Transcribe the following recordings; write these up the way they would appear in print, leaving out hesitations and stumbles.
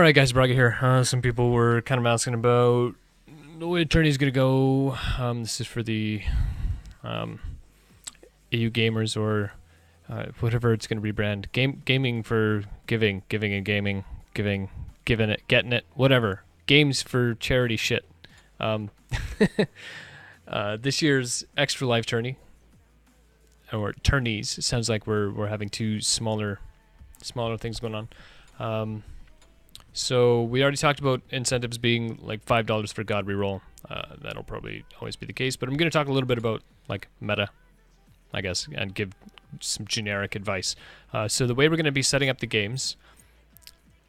Alright guys, Braga here. Some people were kind of asking about the way Attorney's going to go. This is for the AU gamers, or whatever it's going to rebrand. Gaming for giving and gaming, giving it, getting it, whatever. Games for charity shit. This year's Extra Life Tourney, or tourneys, it sounds like we're having two smaller things going on. So we already talked about incentives being like $5 for God reroll. That'll probably always be the case, but I'm going to talk a little bit about like meta, I guess, and give some generic advice. So the way we're going to be setting up the games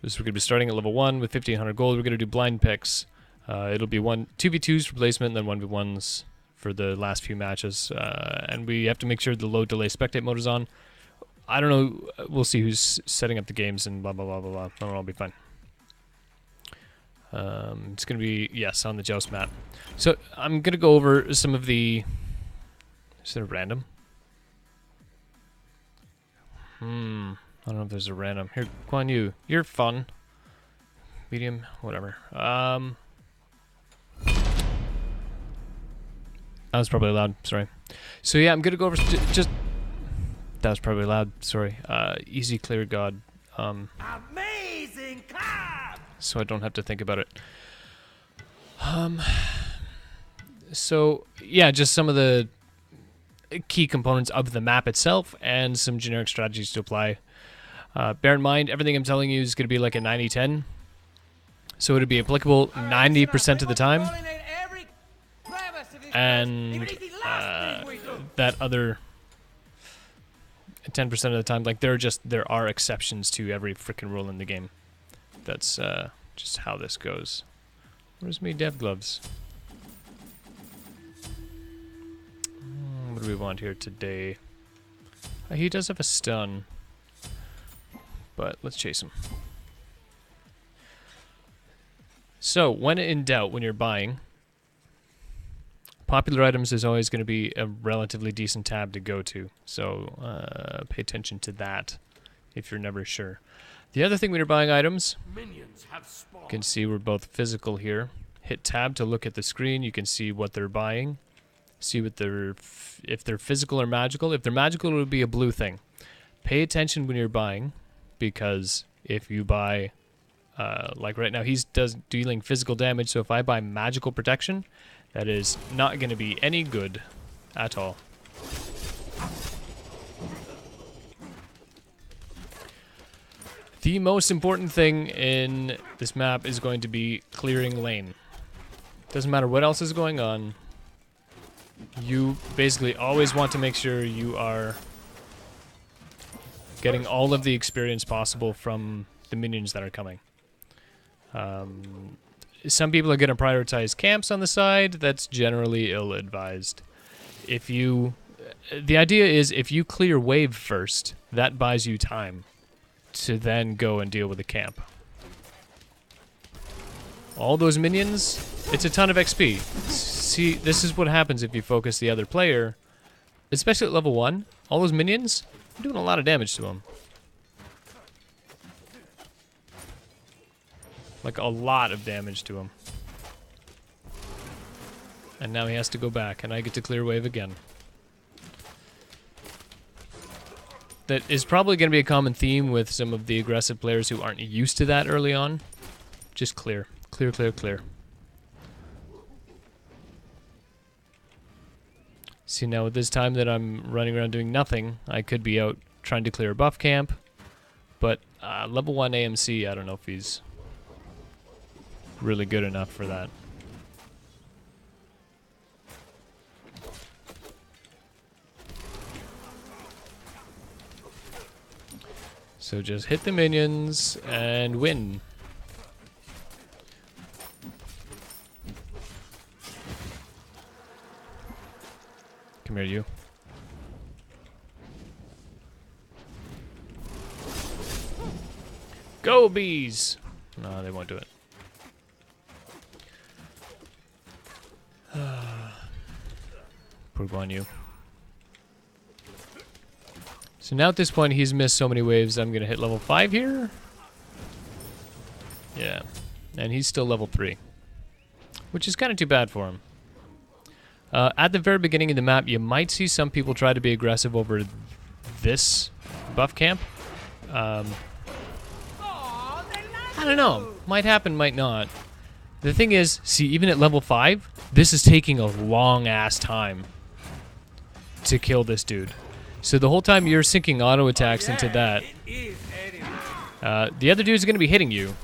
is we're going to be starting at level 1 with 1500 gold. We're going to do blind picks. It'll be 2v2s for placement, and then 1v1s for the last few matches. And we have to make sure the low delay spectate mode is on. I don't know. We'll see who's setting up the games and blah, blah, blah, blah, blah. That'll all be fine. It's going to be, yes, on the Joust map. So I'm going to go over some of the... Is there random? I don't know if there's a random. Here, Guan Yu, you're fun. Medium, whatever. That was probably loud, sorry. So yeah, I'm going to go over just... That was probably loud, sorry. Easy clear God. Amazing card! So I don't have to think about it. So yeah, just some of the key components of the map itself and some generic strategies to apply. Bear in mind, everything I'm telling you is going to be like a 90-10. So it'll be applicable 90% of the time. And that other 10% of the time, like there are exceptions to every freaking rule in the game. That's just how this goes. Where's me dev gloves? What do we want here today? He does have a stun, but let's chase him. So, when in doubt, when you're buying, popular items is always going to be a relatively decent tab to go to. So, pay attention to that if you're never sure. The other thing when you're buying items, you can see we're both physical here. Hit tab to look at the screen. You can see what they're buying. See what if they're physical or magical. If they're magical, it would be a blue thing. Pay attention when you're buying, because if you buy, like right now, he's dealing physical damage. So if I buy magical protection, that is not going to be any good at all. The most important thing in this map is going to be clearing lane. Doesn't matter what else is going on. You basically always want to make sure you are getting all of the experience possible from the minions that are coming. Some people are going to prioritize camps on the side. That's generally ill-advised. The idea is if you clear wave first, that buys you time to then go and deal with the camp. All those minions, it's a ton of XP. See, this is what happens if you focus the other player, especially at level 1. All those minions, you're doing a lot of damage to them. Like a lot of damage to him. And now he has to go back, and I get to clear wave again. That is probably going to be a common theme with some of the aggressive players who aren't used to that early on. Just clear. Clear, clear, clear. See, now with this time that I'm running around doing nothing, I could be out trying to clear a buff camp. But level 1 AMC, I don't know if he's really good enough for that. So just hit the minions and win. Come here, you. Go, bees! No, they won't do it. Poor Guan Yu. So now at this point, he's missed so many waves, I'm going to hit level 5 here. Yeah. And he's still level 3. Which is kind of too bad for him. At the very beginning of the map, you might see some people try to be aggressive over this buff camp. I don't know. Might happen, might not. The thing is, see, even at level 5, this is taking a long-ass time to kill this dude. So the whole time you're sinking auto attacks into that, the other dude's going to be hitting you.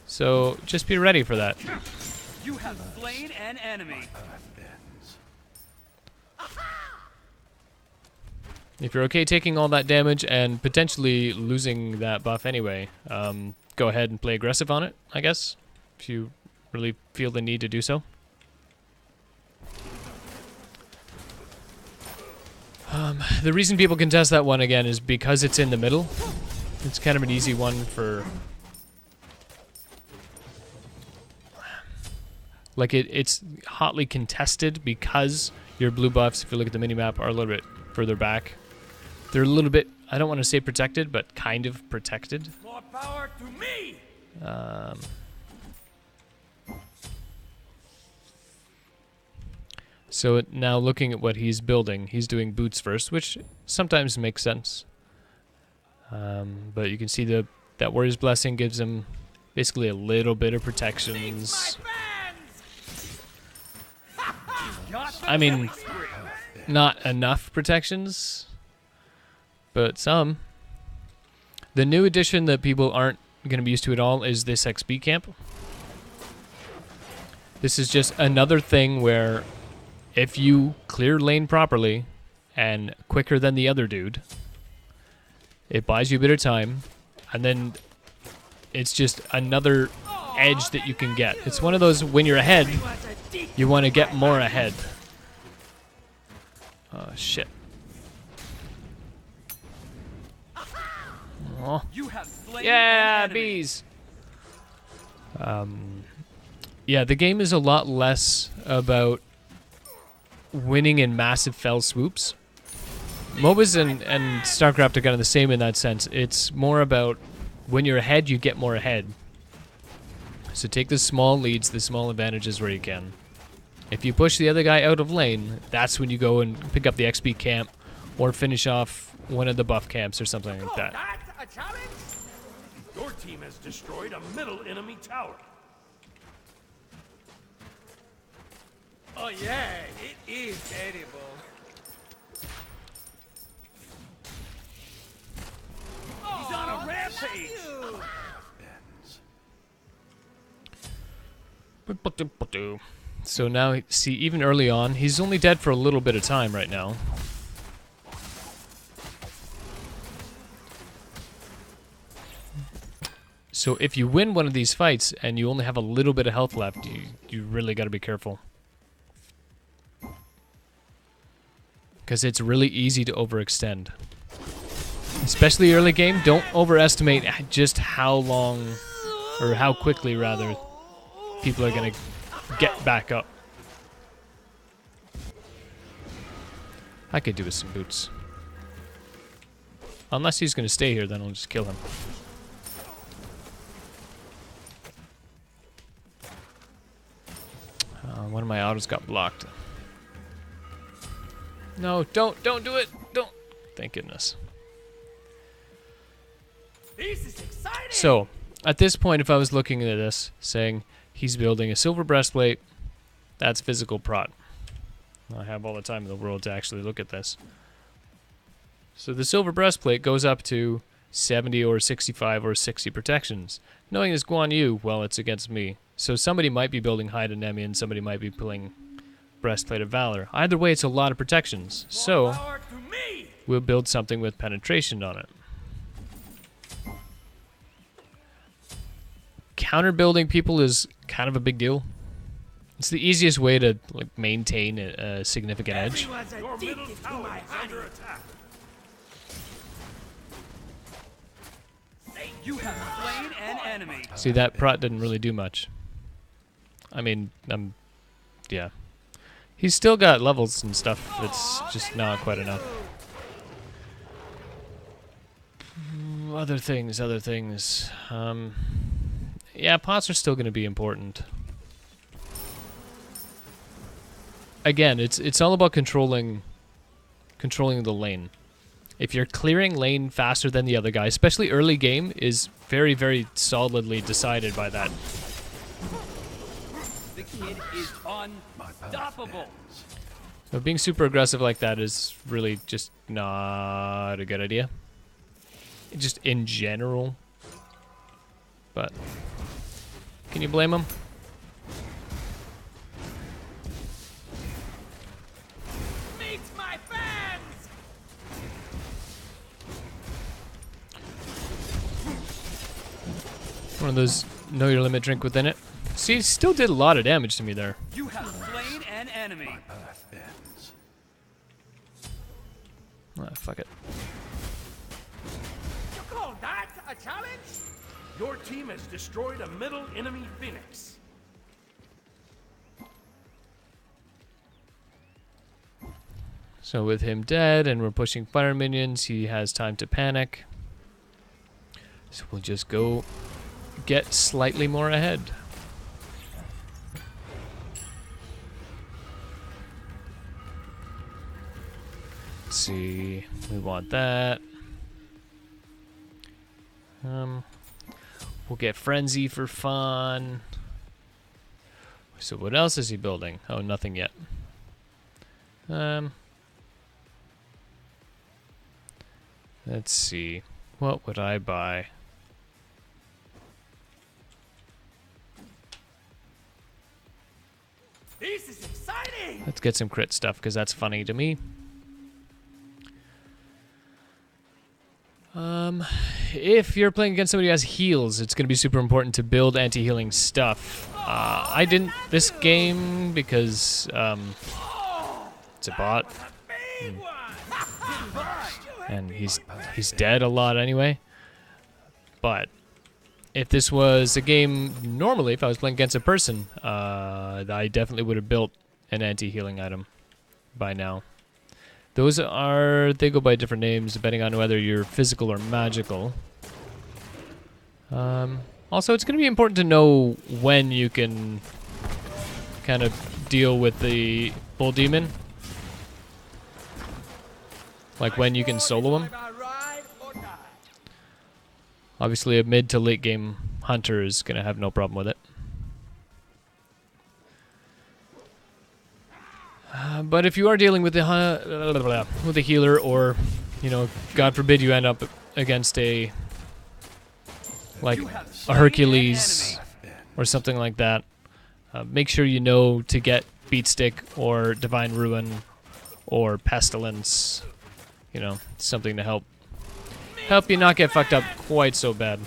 So just be ready for that. You have slain an enemy. If you're okay taking all that damage and potentially losing that buff anyway, go ahead and play aggressive on it, I guess, if you really feel the need to do so. The reason people contest that one again is because it's in the middle. It's kind of an easy one for... Like, it's hotly contested because your blue buffs, if you look at the minimap, are a little bit further back. They're a little bit, I don't want to say protected, but kind of protected. More power to me. So now looking at what he's building, he's doing boots first, which sometimes makes sense. But you can see that Warrior's Blessing gives him basically a little bit of protections. I mean, not enough protections, but some. The new addition that people aren't going to be used to at all is this XP camp. This is just another thing where if you clear lane properly and quicker than the other dude, it buys you a bit of time, and then it's just another edge that you can get. It's one of those, when you're ahead, you want to get more ahead. Oh, shit. Oh. Yeah, bees! Yeah, the game is a lot less about winning in massive fell swoops. MOBAs and StarCraft are kind of the same in that sense. It's more about when you're ahead, you get more ahead. So take the small leads, the small advantages where you can. If you push the other guy out of lane, that's when you go and pick up the XP camp or finish off one of the buff camps or something like that. That's a challenge. Your team has destroyed a middle enemy tower. Oh yeah, it is terrible. He's on a rampage. So now, see, even early on, he's only dead for a little bit of time right now. So if you win one of these fights and you only have a little bit of health left, you really got to be careful. Because it's really easy to overextend. Especially early game, don't overestimate just how long, or how quickly rather, people are going to get back up. I could do with some boots. Unless he's going to stay here, then I'll just kill him. One of my autos got blocked. No, don't do it! Don't! Thank goodness. This is exciting. So, at this point, if I was looking at this, saying he's building a silver breastplate, that's physical prot. I have all the time in the world to actually look at this. So the silver breastplate goes up to 70 or 65 or 60 protections. Knowing this Guan Yu, well, it's against me. So somebody might be building Hide Enemy and somebody might be pulling Breastplate of Valor. Either way, it's a lot of protections. So we'll build something with penetration on it. Counter building people is kind of a big deal. It's the easiest way to maintain a significant edge. Your middle tower is under attack. You have slain an enemy. See, that prot didn't really do much. I mean, yeah. He's still got levels and stuff. It's just not quite enough. Other things. Yeah, pots are still going to be important. Again, it's all about controlling the lane. If you're clearing lane faster than the other guy, especially early game, is very, very solidly decided by that. The kid is unstoppable. So being super aggressive like that is really just not a good idea. Just in general. But can you blame him? Meet my fans! One of those know your limit drink within it. See, it still did a lot of damage to me there. You have slain an enemy. Ah, fuck it. You call that a challenge? Your team has destroyed a middle enemy Phoenix. So with him dead and we're pushing fire minions, he has time to panic. So we'll just go get slightly more ahead. Let's see, we want that. We'll get Frenzy for fun. So what else is he building? Oh, nothing yet. Let's see. What would I buy? This is exciting! Let's get some crit stuff because that's funny to me. If you're playing against somebody who has heals, it's going to be super important to build anti-healing stuff. I didn't this game because it's a bot. And he's dead a lot anyway. But if this was a game normally, if I was playing against a person, I definitely would have built an anti-healing item by now. Those they go by different names depending on whether you're physical or magical. Also, it's going to be important to know when you can kind of deal with the bull demon. Like when you can solo him. Obviously, a mid to late game hunter is going to have no problem with it. But if you are dealing with the healer, or you know, God forbid you end up against a Hercules or something like that, make sure you know to get Beat Stick or Divine Ruin or Pestilence. You know, something to help you not get fucked up quite so bad.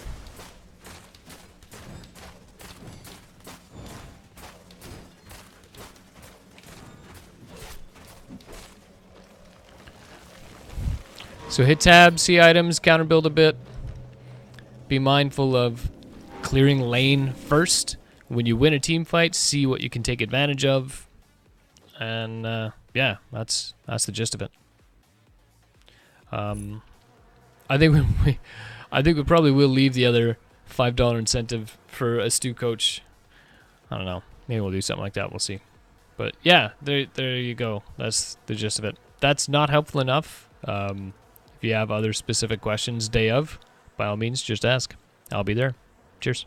So hit tab, see items, counter build a bit. Be mindful of clearing lane first. When you win a team fight, see what you can take advantage of. And yeah, that's the gist of it. I think we probably will leave the other $5 incentive for a stew coach. I don't know. Maybe we'll do something like that. We'll see. But yeah, there you go. That's the gist of it. That's not helpful enough. If you have other specific questions day of, by all means, just ask. I'll be there. Cheers.